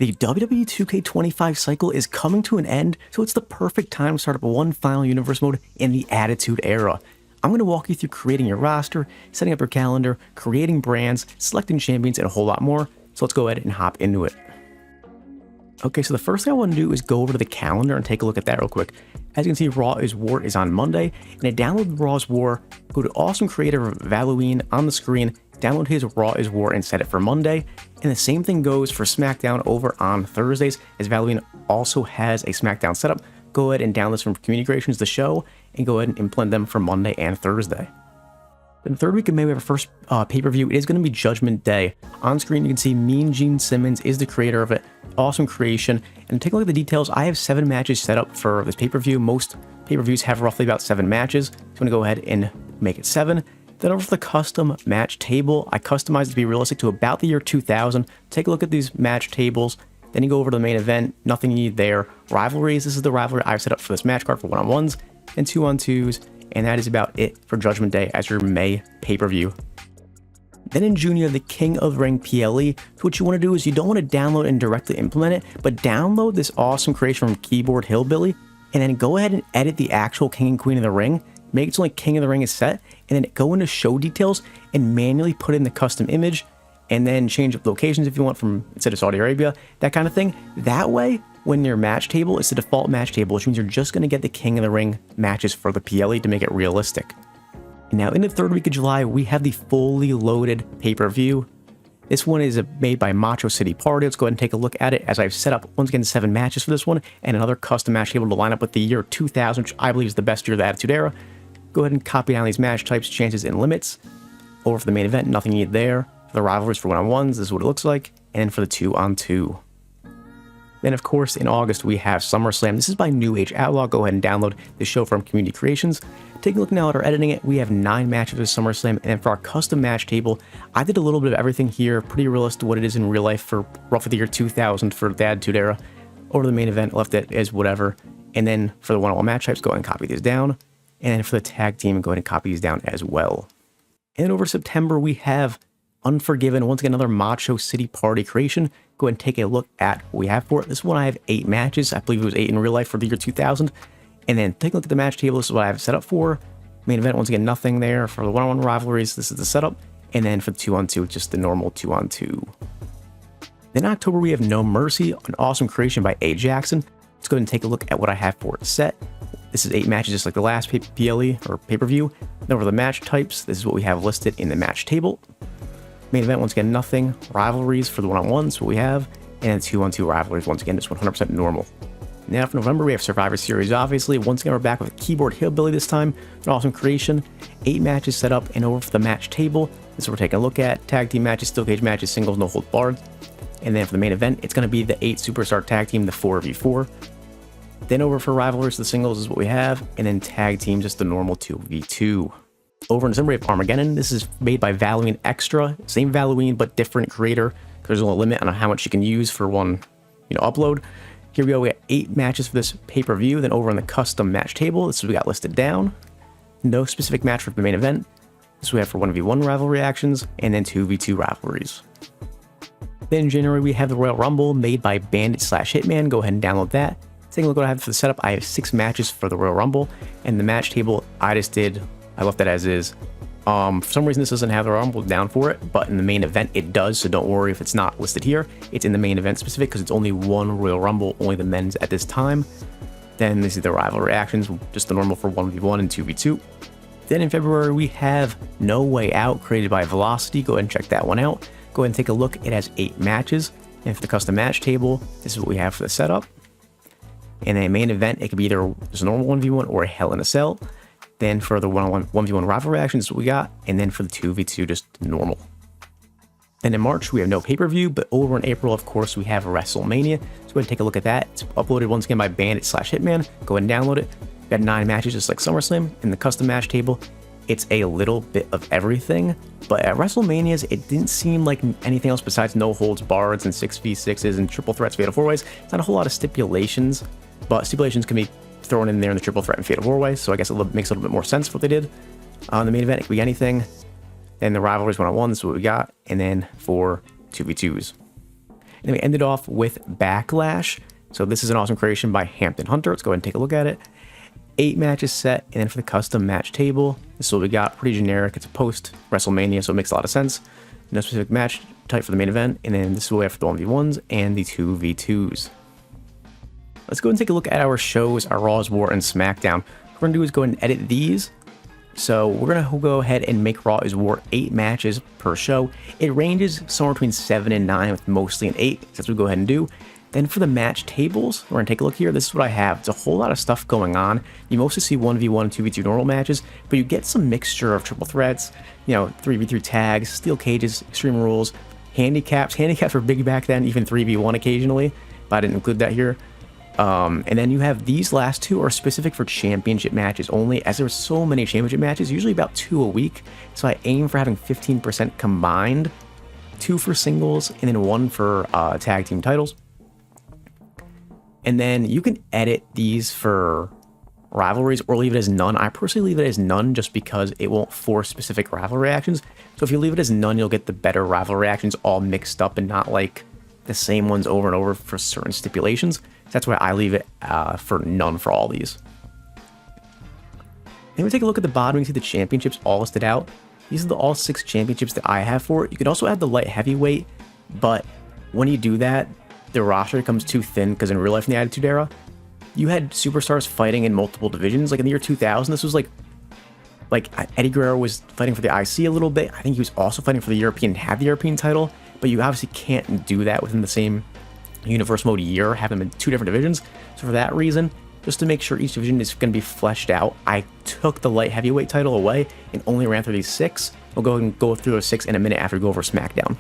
The WWE 2K25 cycle is coming to an end, so it's the perfect time to start up one final universe mode in the Attitude Era. I'm going to walk you through creating your roster, setting up your calendar, creating brands, selecting champions, and a whole lot more, so let's go ahead and hop into it. Okay, so the first thing I want to do is go over to the calendar and take a look at that real quick. As you can see, Raw is War is on Monday, and to download Raw's War, go to Awesome Creator Valuine on the screen, download his Raw is War and set it for Monday. And the same thing goes for SmackDown over on Thursdays, as Valuine also has a SmackDown setup. Go ahead and download this from Community Creations, the show, and go ahead and implement them for Monday and Thursday. In the third week of May, we have our first pay-per-view. It is going to be Judgment Day. On screen, you can see Mean Gene Simmons is the creator of it. Awesome creation. And take a look at the details. I have 7 matches set up for this pay-per-view. Most pay-per-views have roughly about 7 matches. So I'm going to go ahead and make it 7. Then over for the custom match table, I customized it to be realistic to about the year 2000. Take a look at these match tables. Then you go over to the main event. Nothing you need there. Rivalries. This is the rivalry I've set up for this match card for 1-on-1s and 2-on-2s. And that is about it for Judgment Day as your May pay-per-view. Then in June, you have the King of the Ring PLE. So what you want to do is you don't want to download and directly implement it, but download this awesome creation from Keyboard Hillbilly, and then go ahead and edit the actual King and Queen of the Ring. Make it so like King of the Ring is set, and then go into show details and manually put in the custom image, and then change up locations if you want from instead of Saudi Arabia, that kind of thing. That way, when your match table is the default match table, which means you're just going to get the King of the Ring matches for the PLE to make it realistic. Now, in the third week of July, we have the fully loaded pay-per-view. This one is made by Macho City Party. Let's go ahead and take a look at it, as I've set up, once again, 7 matches for this one, and another custom match table to line up with the year 2000, which I believe is the best year of the Attitude Era. Go ahead and copy down these match types, chances, and limits. Over for the main event, nothing needed there. For the rivalries for 1-on-1s, this is what it looks like. And for the 2-on-2. Then, of course, in August, we have SummerSlam. This is by New Age Outlaw. Go ahead and download the show from Community Creations. Taking a look now at our editing it, we have 9 matches with SummerSlam. And then for our custom match table, I did a little bit of everything here, pretty realistic to what it is in real life for roughly the year 2000 for the Attitude Era. Over the main event, left it as whatever. And then for the 1-on-1 match types, go ahead and copy these down. And then for the tag team, go ahead and copy these down as well. And then over September, we have Unforgiven, once again, another Macho City Party creation. Go ahead and take a look at what we have for it. This one I have 8 matches. I believe it was 8 in real life for the year 2000. And then take a look at the match table. This is what I have set up for. Main event, once again, nothing there. For the 1-on-1 rivalries, this is the setup. And then for the 2-on-2, just the normal 2-on-2. Then in October, we have No Mercy, an awesome creation by A. Jackson. Let's go ahead and take a look at what I have for it set. This is 8 matches, just like the last PLE or pay-per-view. Then over the match types, this is what we have listed in the match table. Main event, once again, nothing. Rivalries for the 1-on-1s, what we have. And then 2-on-2 rivalries, once again, just 100% normal. Now for November, we have Survivor Series, obviously. Once again, we're back with Keyboard Hillbilly this time. An awesome creation. 8 matches set up, and over for the match table, this is what we're taking a look at. Tag team matches, steel cage matches, singles, no hold barred. And then for the main event, it's going to be the 8 superstar tag team, the 4v4. Then over for rivalries, the singles is what we have. And then tag team, just the normal 2v2. Over in December, we have Armageddon. This is made by Valuine Extra. Same Valuine, but different creator. Because there's only a limit on how much you can use for one, upload. Here we go. We got 8 matches for this pay-per-view. Then over on the custom match table, this is what we got listed down. No specific match for the main event. This is what we have for 1v1 rivalry actions, and then 2v2 rivalries. Then in January, we have the Royal Rumble made by Bandit/Hitman. Go ahead and download that. Taking a look at what I have for the setup, I have 6 matches for the Royal Rumble. And the match table, I left that as is. For some reason, this doesn't have the Royal Rumble down for it, but in the main event, it does, so don't worry if it's not listed here. It's in the main event specific because it's only 1 Royal Rumble, only the men's at this time. Then this is the rivalry actions, just the normal for 1v1 and 2v2. Then in February, we have No Way Out, created by Velocity. Go ahead and check that one out. Go ahead and take a look. It has 8 matches. And for the custom match table, this is what we have for the setup. In a main event, it could be either just a normal 1v1 or a Hell in a Cell. Then for the 1v1 rivalry actions, what we got. And then for the 2v2, just normal. Then in March, we have no pay-per-view, but over in April, of course, we have WrestleMania. So go ahead and take a look at that. It's uploaded once again by Bandit/Hitman. Go ahead and download it. We've got 9 matches, just like SummerSlam. In the custom match table, it's a little bit of everything. But at WrestleManias, it didn't seem like anything else besides no holds barred and 6v6s and triple threats, fatal 4-ways. It's not a whole lot of stipulations, but stipulations can be thrown in there in the triple threat and fatal 4-way, so I guess it makes a little bit more sense for what they did. On the main event, it could be anything. Then the rivalries 1-on-1, this is what we got. And then for 2v2s. And then we ended off with Backlash. So this is an awesome creation by Hampton Hunter. Let's go ahead and take a look at it. 8 matches set, and then for the custom match table, this is what we got. Pretty generic. It's a post WrestleMania, so it makes a lot of sense. No specific match type for the main event, and then this is what we have for the 1v1s and the 2v2s. Let's go and take a look at our shows, our Raws, War, and SmackDown. What we're going to do is go ahead and edit these. So we're going to go ahead and make Raw is War 8 matches per show. It ranges somewhere between 7 and 9, with mostly an 8. So that's what we go ahead and do. Then for the match tables, we're going to take a look here. This is what I have. It's a whole lot of stuff going on. You mostly see 1v1 and 2v2 normal matches, but you get some mixture of triple threats, 3v3 tags, steel cages, extreme rules, handicaps. Handicaps were big back then, even 3v1 occasionally, but I didn't include that here. And then you have these last two are specific for championship matches only, as there were so many championship matches, usually about 2 a week. So I aim for having 15% combined, 2 for singles, and then 1 for tag team titles. And then you can edit these for rivalries or leave it as none. I personally leave it as none just because it won't force specific rivalry actions. So if you leave it as none, you'll get the better rivalry actions all mixed up and not like the same ones over and over for certain stipulations. That's why I leave it for none for all these. Then we take a look at the bottom. You can see the championships all listed out. These are the all 6 championships that I have for it. You could also add the light heavyweight, but when you do that, the roster becomes too thin because in real life in the Attitude Era, you had superstars fighting in multiple divisions. Like in the year 2000, this was like Eddie Guerrero was fighting for the IC a little bit. I think he was also fighting for the European and had the European title, but you obviously can't do that within the same universe mode year, have them in 2 different divisions. So for that reason, just to make sure each division is going to be fleshed out, I took the light heavyweight title away and only ran through these 6. We'll go and go through those 6 in a minute after we go over SmackDown.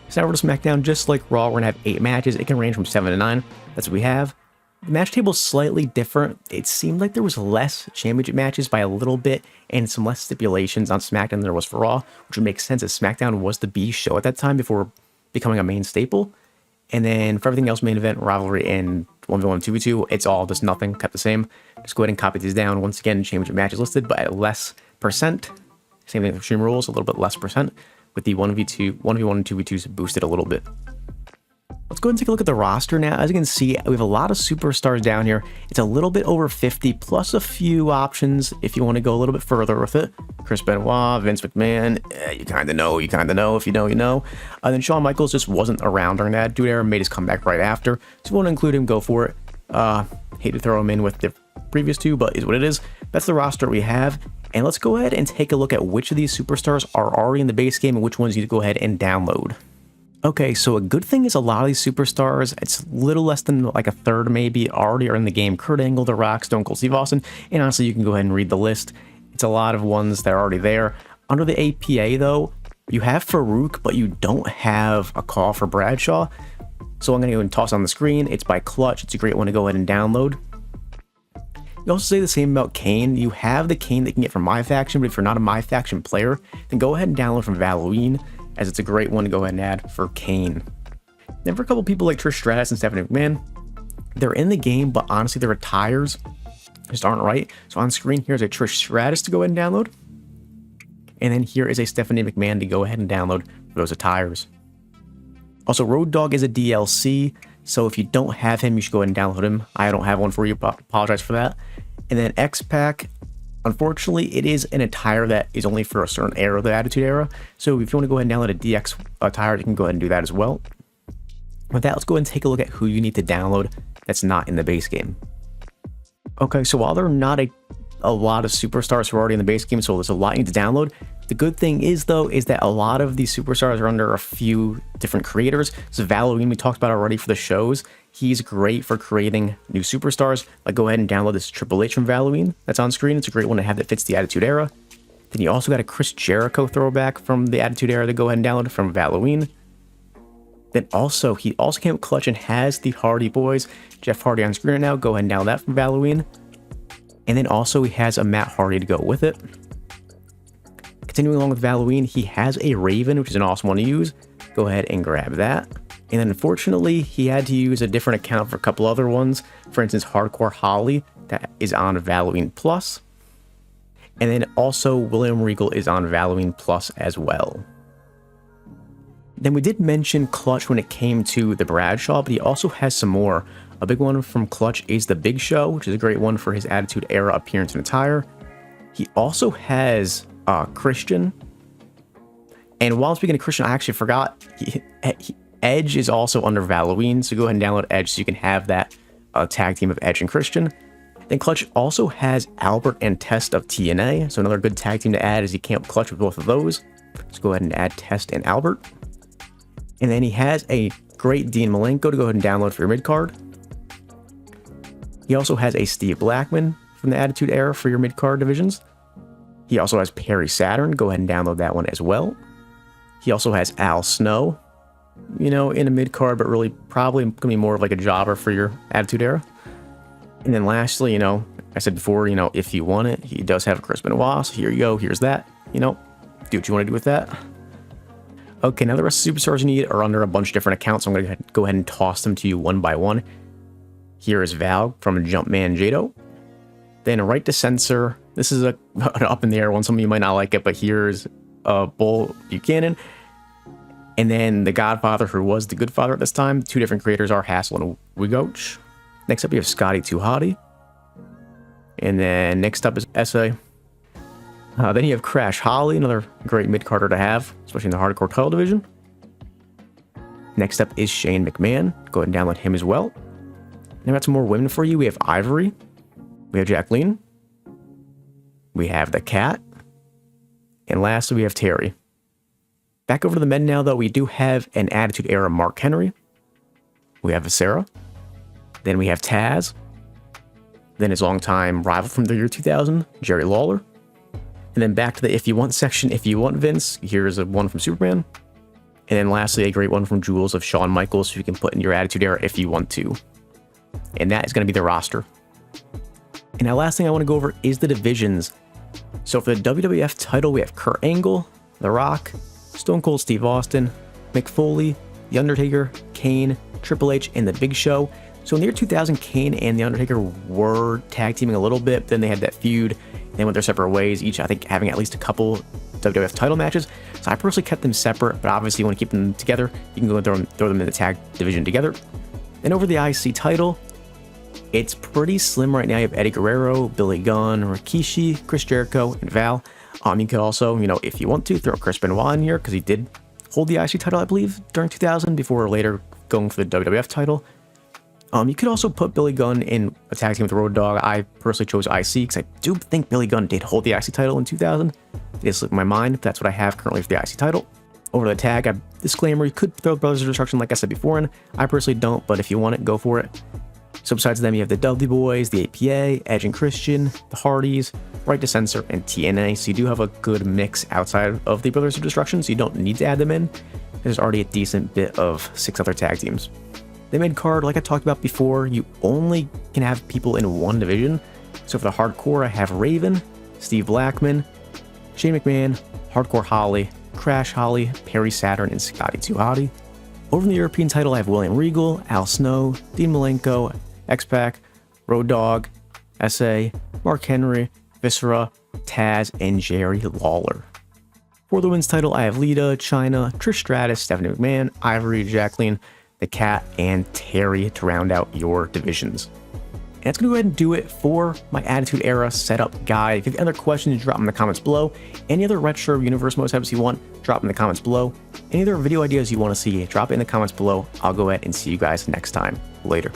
So now we're to SmackDown. Just like Raw, we're going to have 8 matches. It can range from 7 to 9. That's what we have. The match table is slightly different. It seemed like there was less championship matches by a little bit and some less stipulations on SmackDown than there was for Raw, which would make sense as SmackDown was the B show at that time before becoming a main staple. And then for everything else, main event, rivalry, and 1v1, 2v2, it's all just nothing, kept the same. Just go ahead and copy these down. Once again, championship matches listed, but at less percent. Same thing with Extreme Rules, a little bit less percent, with the 1v1 and 2v2s boosted a little bit. Let's go ahead and take a look at the roster now. As you can see, we have a lot of superstars down here. It's a little bit over 50, plus a few options if you want to go a little bit further with it. Chris Benoit, Vince McMahon, you kind of know. If you know, you know. Then Shawn Michaels just wasn't around during that Attitude Era, made his comeback right after. So if you want to include him, go for it. Hate to throw him in with the previous 2, but is what it is. That's the roster we have. And let's go ahead and take a look at which of these superstars are already in the base game and which ones you need to go ahead and download. Okay, so a good thing is a lot of these superstars, it's a little less than like a third maybe, already are in the game. Kurt Angle, The Rock, Stone Cold Steve Austin, and honestly, you can go ahead and read the list. It's a lot of ones that are already there. Under the APA though, you have Farouk, but you don't have a call for Bradshaw. So I'm going to go and toss on the screen. It's by Clutch. It's a great one to go ahead and download. You also say the same about Kane. You have the Kane that you can get from My Faction, but if you're not a My Faction player, then go ahead and download from Halloween, as it's a great one to go ahead and add for Kane. Then for a couple people like Trish Stratus and Stephanie McMahon, they're in the game, but honestly their attires just aren't right. So on screen, here's a Trish Stratus to go ahead and download. And then here is a Stephanie McMahon to go ahead and download for those attires. Also, Road Dogg is a DLC, so if you don't have him, you should go ahead and download him. I don't have one for you, but apologize for that. And then X-Pac, unfortunately, it is an attire that is only for a certain era of the Attitude Era. So if you want to go ahead and download a DX attire, you can go ahead and do that as well. With that, let's go ahead and take a look at who you need to download that's not in the base game. Okay, so while there are not a lot of superstars who are already in the base game, so there's a lot you need to download, the good thing is, though, is that a lot of these superstars are under a few different creators. So Halloween, we talked about already for the shows. He's great for creating new superstars. Like, go ahead and download this Triple H from Halloween that's on screen. It's a great one to have that fits the Attitude Era. Then you also got a Chris Jericho throwback from the Attitude Era to go ahead and download from Halloween. Then also, he also came with Clutch and has the Hardy Boys. Jeff Hardy on screen right now. Go ahead and download that from Halloween. And then also he has a Matt Hardy to go with it. Continuing along with Halloween, he has a Raven, which is an awesome one to use. Go ahead and grab that. And then unfortunately, he had to use a different account for a couple other ones. For instance, Hardcore Holly, that is on Halloween Plus. And then also William Regal is on Halloween Plus as well. Then we did mention Clutch when it came to the Bradshaw, but he also has some more. A big one from Clutch is the Big Show, which is a great one for his Attitude Era appearance and attire. He also has Christian. And while speaking of Christian, I actually forgot, Edge is also under Halloween, so go ahead and download Edge so you can have that tag team of Edge and Christian. Then Clutch also has Albert and Test of TNA, so another good tag team to add is you can't Clutch with both of those. Let's go ahead and add Test and Albert. And then he has a great Dean Malenko to go ahead and download for your mid-card. He also has a Steve Blackman from the Attitude Era for your mid-card divisions. He also has Perry Saturn. Go ahead and download that one as well. He also has Al Snow, you know, in a mid-card, but really probably going to be more of like a jobber for your Attitude Era. And then lastly, you know, I said before, you know, if you want it, he does have a Chris Benoit. So here you go. Here's that. You know, do what you want to do with that. Okay, now the rest of the superstars you need are under a bunch of different accounts. So I'm going to go ahead and toss them to you one by one. Here is Val from Jumpman Jado. Then Right to Censor. This is an up in the air one. Some of you might not like it, but here's Bull Buchanan. And then the Godfather, who was the Good Father at this time. Two different creators are Hassel and Wigoch. Next up, you have Scotty Too Hottie. And then next up is SA. Then you have Crash Holly, another great mid-carder to have, especially in the hardcore title division. Next up is Shane McMahon. Go ahead and download him as well. Now we got some more women for you. We have Ivory. We have Jacqueline. We have the Cat. And lastly, we have Terry. Back over to the men now, though, we do have an Attitude Era Mark Henry. We have Sarah. Then we have Taz. Then his longtime rival from the year 2000, Jerry Lawler. And then back to the If You Want section. If you want Vince, here's a one from Superman. And then lastly, a great one from Jules of Shawn Michaels, so you can put in your Attitude Era if you want to. And that is going to be the roster. And now last thing I want to go over is the divisions. So for the WWF title, we have Kurt Angle, The Rock, Stone Cold Steve Austin, Mick Foley, The Undertaker, Kane, Triple H, and The Big Show. So in the year 2000, Kane and The Undertaker were tag teaming a little bit. Then they had that feud. They went their separate ways, each, I think, having at least a couple WWF title matches. So I personally kept them separate, but obviously you want to keep them together. You can go and throw them in the tag division together. And over the IC title, it's pretty slim right now. You have Eddie Guerrero, Billy Gunn, Rikishi, Chris Jericho, and Val. You could also, you know, if you want to, throw Chris Benoit in here, because he did hold the IC title, I believe, during 2000, before or later going for the WWF title. You could also put Billy Gunn in a tag team with Road Dogg. I personally chose IC because I do think Billy Gunn did hold the IC title in 2000. It just slipped my mind. That's what I have currently for the IC title. Over the tag, disclaimer, you could throw Brothers of Destruction like I said before, and I personally don't, but if you want it, go for it. So besides them, you have the Dudley Boys, the APA, Edge and Christian, the Hardys, Right to Censor, and TNA. So you do have a good mix outside of the Brothers of Destruction, so you don't need to add them in. There's already a decent bit of 6 other tag teams. The mid-card, like I talked about before, you only can have people in one division. So for the hardcore, I have Raven, Steve Blackman, Shane McMahon, Hardcore Holly, Crash Holly, Perry Saturn, and Scotty Too Hottie. Over in the European title, I have William Regal, Al Snow, Dean Malenko, X-Pac, Road Dogg, SA, Mark Henry, Viscera, Taz, and Jerry Lawler. For the women's title, I have Lita, Chyna, Trish Stratus, Stephanie McMahon, Ivory, Jacqueline, the Cat, and Terry to round out your divisions. And that's going to go ahead and do it for my Attitude Era setup guide. If you have other questions, drop them in the comments below. Any other retro universe mode setups you want, drop them in the comments below. Any other video ideas you want to see, drop it in the comments below. I'll go ahead and see you guys next time. Later.